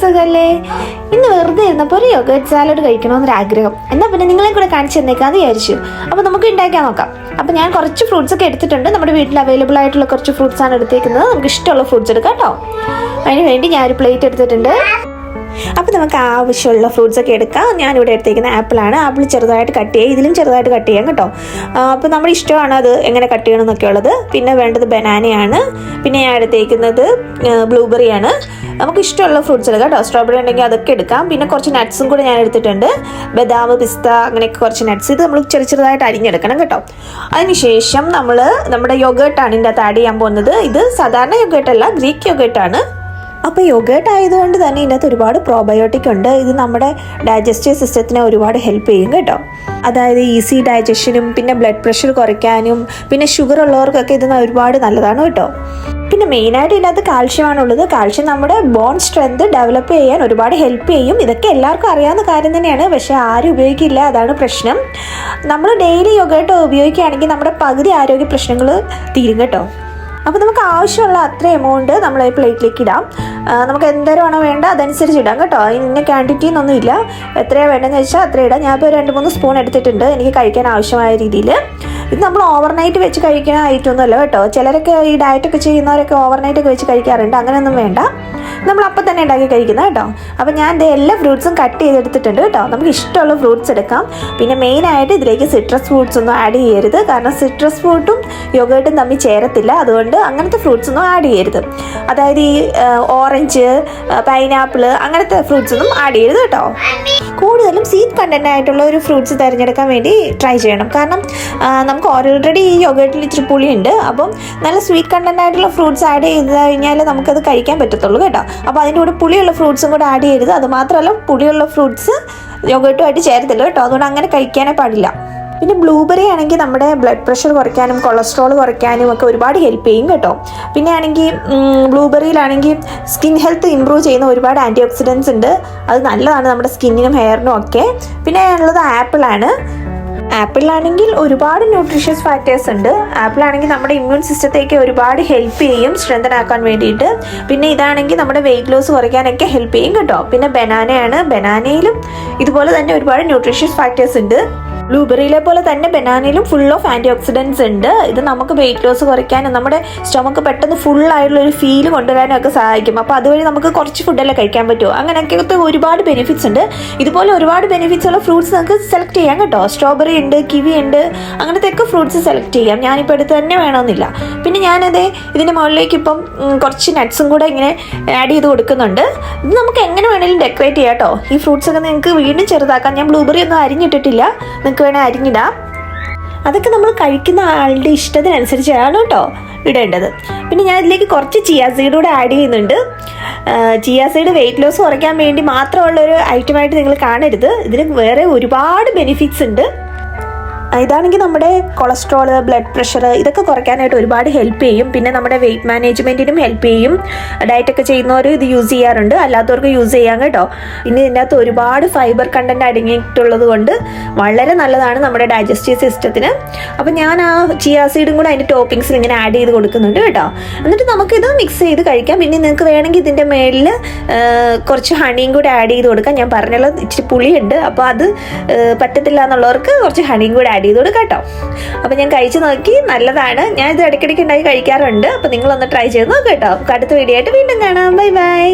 സുഖല്ലേ? ഇന്ന് വെറുതെ ഇരുന്നപ്പോൾ ഒരു യോഗേർട്ട് സാലഡ് കഴിക്കണമെന്നൊരാഗ്രഹം. എന്നാൽ പിന്നെ നിങ്ങളെ കൂടെ കാണിച്ചു തന്നേക്കാന്ന് വിചാരിച്ചു. അപ്പോൾ നമുക്ക് ഉണ്ടാക്കാൻ നോക്കാം. അപ്പോൾ ഞാൻ കുറച്ച് ഫ്രൂട്ട്സ് ഒക്കെ എടുത്തിട്ടുണ്ട്. നമ്മുടെ വീട്ടിൽ അവൈലബിൾ ആയിട്ടുള്ള കുറച്ച് ഫ്രൂട്ട്സ് ആണ് എടുത്തേക്കുന്നത്. നമുക്ക് ഇഷ്ടമുള്ള ഫ്രൂട്ട്സ് എടുക്കാം കേട്ടോ. അതിന് വേണ്ടി ഞാനൊരു പ്ലേറ്റ് എടുത്തിട്ടുണ്ട്. അപ്പോൾ നമുക്ക് ആവശ്യമുള്ള ഫ്രൂട്ട്സ് ഒക്കെ എടുക്കാം. ഞാനിവിടെ എടുത്തേക്കുന്ന ആപ്പിളാണ്. ആപ്പിൾ ചെറുതായിട്ട് കട്ട് ചെയ്യുക, ഇതിലും ചെറുതായിട്ട് കട്ട് ചെയ്യാം കേട്ടോ. അപ്പോൾ നമ്മുടെ ഇഷ്ടമാണ് അത് എങ്ങനെ കട്ട് ചെയ്യണം എന്നൊക്കെ ഉള്ളത്. പിന്നെ വേണ്ടത് ബനാനയാണ്. പിന്നെ ഞാൻ എടുത്തേക്കുന്നത് ബ്ലൂബെറിയാണ്. നമുക്ക് ഇഷ്ടമുള്ള ഫ്രൂട്ട്സ് എടുക്കാം കേട്ടോ. സ്ട്രോബെറി ഉണ്ടെങ്കിൽ അതൊക്കെ എടുക്കാം. പിന്നെ കുറച്ച് നട്ട്സും കൂടെ ഞാൻ എടുത്തിട്ടുണ്ട്. ബദാം, പിസ്ത, അങ്ങനെയൊക്കെ കുറച്ച് നട്ട്സ്. ഇത് നമ്മൾ ചെറുതായിട്ട് അരിഞ്ഞെടുക്കണം കേട്ടോ. അതിനുശേഷം നമ്മുടെ യോഗേർട്ടാണ് ഇതിൻ്റെ അകത്ത് ആഡ് ചെയ്യാൻ പോകുന്നത്. ഇത് സാധാരണ യോഗേർട്ടല്ല, ഗ്രീക്ക് യോഗേർട്ടാണ്. അപ്പോൾ യോഗേർട്ട് ആയതുകൊണ്ട് തന്നെ ഇതിനകത്ത് ഒരുപാട് പ്രോബയോട്ടിക് ഉണ്ട്. ഇത് നമ്മുടെ ഡൈജസ്റ്റീവ് സിസ്റ്റത്തിനെ ഒരുപാട് ഹെൽപ്പ് ചെയ്യും കേട്ടോ. അതായത് ഈസി ഡൈജഷനും പിന്നെ ബ്ലഡ് പ്രഷർ കുറയ്ക്കാനും പിന്നെ ഷുഗർ ഉള്ളവർക്കൊക്കെ ഇത് ഒരുപാട് നല്ലതാണ് കേട്ടോ. പിന്നെ മെയിനായിട്ട് ഇതിനകത്ത് കാൽഷ്യമാണുള്ളത്. കാൽഷ്യം നമ്മുടെ ബോൺ സ്ട്രെങ്ത് ഡെവലപ്പ് ചെയ്യാൻ ഒരുപാട് ഹെൽപ്പ് ചെയ്യും. ഇതൊക്കെ എല്ലാവർക്കും അറിയാവുന്ന കാര്യം തന്നെയാണ്, പക്ഷേ ആരും ഉപയോഗിക്കില്ല, അതാണ് പ്രശ്നം. നമ്മൾ ഡെയിലി യോഗേർട്ട് ഉപയോഗിക്കുകയാണെങ്കിൽ നമ്മുടെ പകുതി ആരോഗ്യ പ്രശ്നങ്ങൾ തീരും കേട്ടോ. അപ്പോൾ നമുക്ക് ആവശ്യമുള്ള അത്ര എമൗണ്ട് നമ്മൾ ഈ പ്ലേറ്റിലേക്ക് ഇടാം. നമുക്ക് എന്തോരമാണോ വേണ്ട അതനുസരിച്ച് ഇടാം കേട്ടോ. ഇന്ന ക്വാണ്ടിറ്റി എന്നൊന്നും ഇല്ല. എത്രയാണ് വേണ്ടതെന്ന് വെച്ചാൽ അത്ര ഇടാം. ഞാനിപ്പോൾ 2-3 സ്പൂൺ എടുത്തിട്ടുണ്ട് എനിക്ക് കഴിക്കാൻ ആവശ്യമായ രീതിയിൽ. ഇത് നമ്മൾ ഓവർനൈറ്റ് വെച്ച് കഴിക്കുന്ന ഐറ്റമൊന്നുമല്ല കേട്ടോ. ചിലരൊക്കെ ഈ ഡയറ്റൊക്കെ ചെയ്യുന്നവരൊക്കെ ഓവർനൈറ്റൊക്കെ വെച്ച് കഴിക്കാറുണ്ട്. അങ്ങനെയൊന്നും വേണ്ട, നമ്മൾ അപ്പം തന്നെ ഉണ്ടാക്കി കഴിക്കുന്നത് കേട്ടോ. അപ്പോൾ ഞാൻ എല്ലാ ഫ്രൂട്ട്സും കട്ട് ചെയ്തെടുത്തിട്ടുണ്ട് കേട്ടോ. നമുക്ക് ഇഷ്ടമുള്ള ഫ്രൂട്ട്സ് എടുക്കാം. പിന്നെ മെയിനായിട്ട് ഇതിലേക്ക് സിട്രസ് ഫ്രൂട്ട്സ് ഒന്നും ആഡ് ചെയ്യരുത്. കാരണം സിട്രസ് ഫ്രൂട്ടും യോഗേർട്ടും തമ്മിൽ ചേരത്തില്ല. അതുകൊണ്ട് അങ്ങനത്തെ ഫ്രൂട്ട്സ് ഒന്നും ആഡ് ചെയ്യരുത്. അതായത് ഈ ഓറഞ്ച്, പൈനാപ്പിൾ അങ്ങനത്തെ ഫ്രൂട്ട്സ് ഒന്നും ആഡ് ചെയ്യരുത് കേട്ടോ. കൂടുതലും സീഡ് കണ്ടന്റ് ആയിട്ടുള്ള ഒരു ഫ്രൂട്ട്സ് തിരഞ്ഞെടുക്കാൻ വേണ്ടി ട്രൈ ചെയ്യണം. കാരണം നമുക്ക് ഓൾറെഡി ഈ യോഗേർട്ടിൽ ഇച്ചിരി പുളിയുണ്ട്. അപ്പം നല്ല സ്വീറ്റ് കണ്ടന്റ് ആയിട്ടുള്ള ഫ്രൂട്ട്സ് ആഡ് ചെയ്ത് കഴിഞ്ഞാൽ നമുക്കത് കഴിക്കാൻ പറ്റത്തുള്ളൂ കേട്ടോ. അപ്പോൾ അതിൻ്റെ കൂടെ പുളിയുള്ള ഫ്രൂട്ട്സും കൂടെ ആഡ് ചെയ്യരുത്. അതുമാത്രമല്ല പുളിയുള്ള ഫ്രൂട്ട്സ് യോഗേർട്ടുമായിട്ട് ചേരത്തില്ല കേട്ടോ. അതുകൊണ്ട് അങ്ങനെ കഴിക്കാനേ പാടില്ല. പിന്നെ ബ്ലൂബെറി ആണെങ്കിൽ നമ്മുടെ ബ്ലഡ് പ്രഷർ കുറയ്ക്കാനും കൊളസ്ട്രോൾ കുറയ്ക്കാനും ഒക്കെ ഒരുപാട് ഹെൽപ്പ് ചെയ്യും കേട്ടോ. പിന്നെ ആണെങ്കിൽ ബ്ലൂബെറിയിലാണെങ്കിൽ സ്കിൻ ഹെൽത്ത് ഇമ്പ്രൂവ് ചെയ്യുന്ന ഒരുപാട് ആൻറ്റി ഓക്സിഡൻസ് ഉണ്ട്. അത് നല്ലതാണ് നമ്മുടെ സ്കിന്നിനും ഹെയറിനും ഒക്കെ. പിന്നെ ഉള്ളത് ആപ്പിളാണ്. ആപ്പിളിലാണെങ്കിൽ ഒരുപാട് ന്യൂട്രീഷ്യസ് ഫാക്ടേഴ്സ് ഉണ്ട്. ആപ്പിളാണെങ്കിൽ നമ്മുടെ ഇമ്മ്യൂൺ സിസ്റ്റത്തേക്ക് ഒരുപാട് ഹെൽപ്പ് ചെയ്യും സ്ട്രെങ്തൻ ആക്കാൻ വേണ്ടിയിട്ട്. പിന്നെ ഇതാണെങ്കിൽ നമ്മുടെ വെയിറ്റ് ലോസ് കുറയ്ക്കാനൊക്കെ ഹെൽപ്പ് ചെയ്യും കേട്ടോ. പിന്നെ ബനാനയാണ്. ബനാനയിലും ഇതുപോലെ തന്നെ ഒരുപാട് ന്യൂട്രീഷ്യസ് ഫാക്ടേഴ്സ് ഉണ്ട്. ബ്ലൂബെറിയിലെ പോലെ തന്നെ ബനാനയിലും ഫുൾ ഓഫ് ആൻറ്റി ഓക്സിഡൻസ് ഉണ്ട്. ഇത് നമുക്ക് വെയിറ്റ് ലോസ് കുറയ്ക്കാനും നമ്മുടെ സ്റ്റൊമക്ക് പെട്ടെന്ന് ഫുള്ളായിട്ടുള്ള ഒരു ഫീൽ കൊണ്ടുവരാനും ഒക്കെ സഹായിക്കും. അപ്പോൾ അതുവഴി നമുക്ക് കുറച്ച് ഫുഡല്ലേ കഴിക്കാൻ പറ്റുമോ. അങ്ങനെയൊക്കെ ഒരുപാട് ബെനിഫിറ്റ്സ് ഉണ്ട്. ഇതുപോലെ ഒരുപാട് ബെനിഫിറ്റ്സ് ഉള്ള ഫ്രൂട്ട്സ് നമുക്ക് സെലക്ട് ചെയ്യാം കേട്ടോ. സ്ട്രോബെറി ഉണ്ട്, കിവി ഉണ്ട്, അങ്ങനത്തെ ഒക്കെ ഫ്രൂട്ട്സ് സെലക്ട് ചെയ്യാം. ഞാനിപ്പോൾ എടുത്ത് തന്നെ വേണമെന്നില്ല. പിന്നെ ഞാനത് ഇതിൻ്റെ മുകളിലേക്ക് ഇപ്പം കുറച്ച് നട്ട്സും കൂടെ ഇങ്ങനെ ആഡ് ചെയ്ത് കൊടുക്കുന്നുണ്ട്. ഇത് നമുക്ക് എങ്ങനെ വേണമെങ്കിലും ഡെക്കറേറ്റ് ചെയ്യാം കേട്ടോ. ഈ ഫ്രൂട്ട്സ് ഒക്കെ നിങ്ങൾക്ക് വീണ്ടും ചെറുതാക്കാം. ഞാൻ ബ്ലൂബെറി ഒന്നും അരിഞ്ഞിട്ടിട്ടില്ല, നിങ്ങൾക്ക് വേണേൽ അരിഞ്ഞിടാം. അതൊക്കെ നമ്മൾ കഴിക്കുന്ന ആളുടെ ഇഷ്ടത്തിനനുസരിച്ചാണ് കേട്ടോ ഇടേണ്ടത്. പിന്നെ ഞാൻ ഇതിലേക്ക് കുറച്ച് ചിയ സീഡ് കൂടെ ആഡ് ചെയ്യുന്നുണ്ട്. ചിയ സീഡ് വെയിറ്റ് ലോസ് കുറയ്ക്കാൻ വേണ്ടി മാത്രമുള്ളൊരു ഐറ്റമായിട്ട് നിങ്ങൾ കാണരുത്. ഇതിന് വേറെ ഒരുപാട് ബെനിഫിറ്റ്സ് ഉണ്ട്. ഇതാണെങ്കിൽ നമ്മുടെ കൊളസ്ട്രോൾ, ബ്ലഡ് പ്രഷർ ഇതൊക്കെ കുറയ്ക്കാനായിട്ട് ഒരുപാട് ഹെൽപ്പ് ചെയ്യും. പിന്നെ നമ്മുടെ വെയിറ്റ് മാനേജ്മെൻറ്റിനും ഹെൽപ്പ് ചെയ്യും. ഡയറ്റൊക്കെ ചെയ്യുന്നവർ ഇത് യൂസ് ചെയ്യാറുണ്ട്, അല്ലാത്തവർക്ക് യൂസ് ചെയ്യാം കേട്ടോ. പിന്നെ ഇതിൻ്റെ അകത്ത് ഒരുപാട് ഫൈബർ കണ്ടന്റ് അടങ്ങിയിട്ടുള്ളത് കൊണ്ട് വളരെ നല്ലതാണ് നമ്മുടെ ഡൈജസ്റ്റീവ് സിസ്റ്റത്തിന്. അപ്പം ഞാൻ ആ ചിയ സീഡും കൂടെ അതിൻ്റെ ടോപ്പിങ്സിൽ ഇങ്ങനെ ആഡ് ചെയ്ത് കൊടുക്കുന്നുണ്ട് കേട്ടോ. എന്നിട്ട് നമുക്കിത് മിക്സ് ചെയ്ത് കഴിക്കാം. പിന്നെ നിങ്ങൾക്ക് വേണമെങ്കിൽ ഇതിൻ്റെ മേളിൽ കുറച്ച് ഹണിയും കൂടെ ആഡ് ചെയ്ത് കൊടുക്കാം. ഞാൻ പറഞ്ഞുള്ളത് ഇച്ചിരി പുളിയുണ്ട്, അപ്പോൾ അത് പറ്റത്തില്ല എന്നുള്ളവർക്ക് കുറച്ച് ഹണിയും കൂടെ ആഡ് ചെയ്ത് കൊടുക്കാം കേട്ടോ. അപ്പോൾ ഞാൻ കഴിച്ച് നോക്കി, നല്ലതാണ്. ഞാൻ ഇത് ഇടയ്ക്കിടയ്ക്ക് ഉണ്ടാക്കി കഴിക്കാറുണ്ട്. അപ്പോൾ നിങ്ങളൊന്ന് ട്രൈ ചെയ്ത് നോക്കാം കേട്ടോ. അടുത്ത വീഡിയോ ആയിട്ട് വീണ്ടും കാണാം. Bye bye.